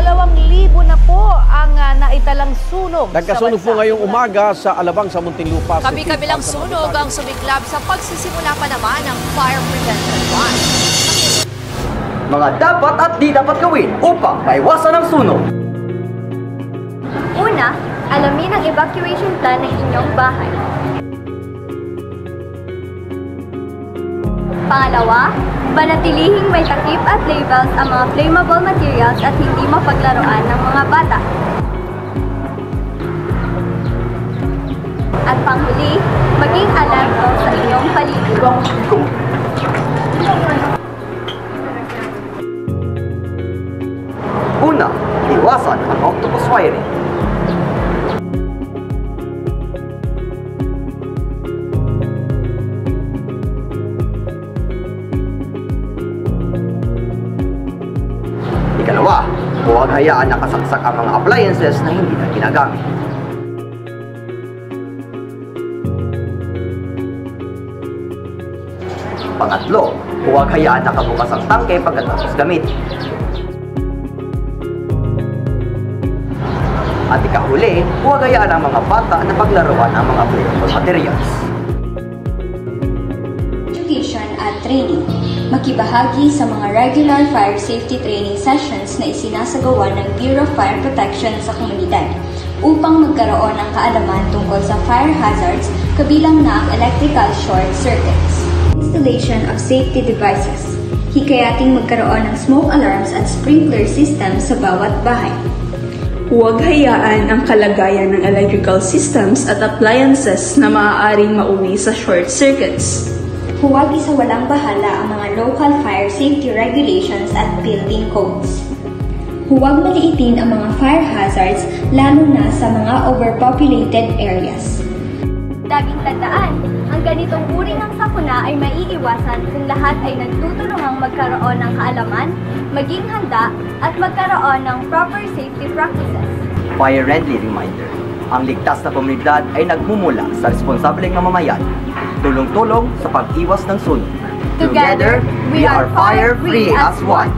2,000 na po ang naitalang sunog. Nagkasunog po ngayong umaga sa Alabang sa Muntinlupa. Kabi-kabilang sunog ang sumiklab sa pagsisimula pa naman ng Fire Prevention Month. Mga dapat at di dapat gawin upang maiwasan ang sunog. Una, alamin ang evacuation plan ng inyong bahay. Pangalawa, panatilihing may takip at labels ang mga flammable materials at hindi mapaglaruan ng mga bata. At panghuli, maging alerto sa inyong paligid. Una, iwasan ang octopus wiring. Ikalawa, huwag hayaan nakasaksak ang mga appliances na hindi na ginagamit. Pangatlo, huwag hayaan nakabukas ang tangke pagkatapos gamitin. At ikahuli, huwag hayaan ang mga bata na paglaruan ang mga flammable materials. Education at training. Makibahagi sa mga regular fire safety training sessions na isinasagawa ng Bureau of Fire Protection sa komunidad upang magkaroon ng kaalaman tungkol sa fire hazards kabilang na ang electrical short circuits. Installation of safety devices. Hikayating magkaroon ng smoke alarms at sprinkler systems sa bawat bahay. Huwag hayaan ang kalagayan ng electrical systems at appliances na maaaring mauwi sa short circuits. Huwag isawalang bahala ang mga local fire safety regulations at building codes. Huwag maliitin ang mga fire hazards lalo na sa mga overpopulated areas. Laging tandaan, ang ganitong uri ng sakuna ay maiiwasan kung lahat ay nagtutulungang magkaroon ng kaalaman, maging handa, at magkaroon ng proper safety practices. Fire-friendly reminder, ang ligtas na komunidad ay nagmumula sa responsableng mamamayan. Tulong-tulong sa pag-iwas ng sunog. Together, we are fire-free as one.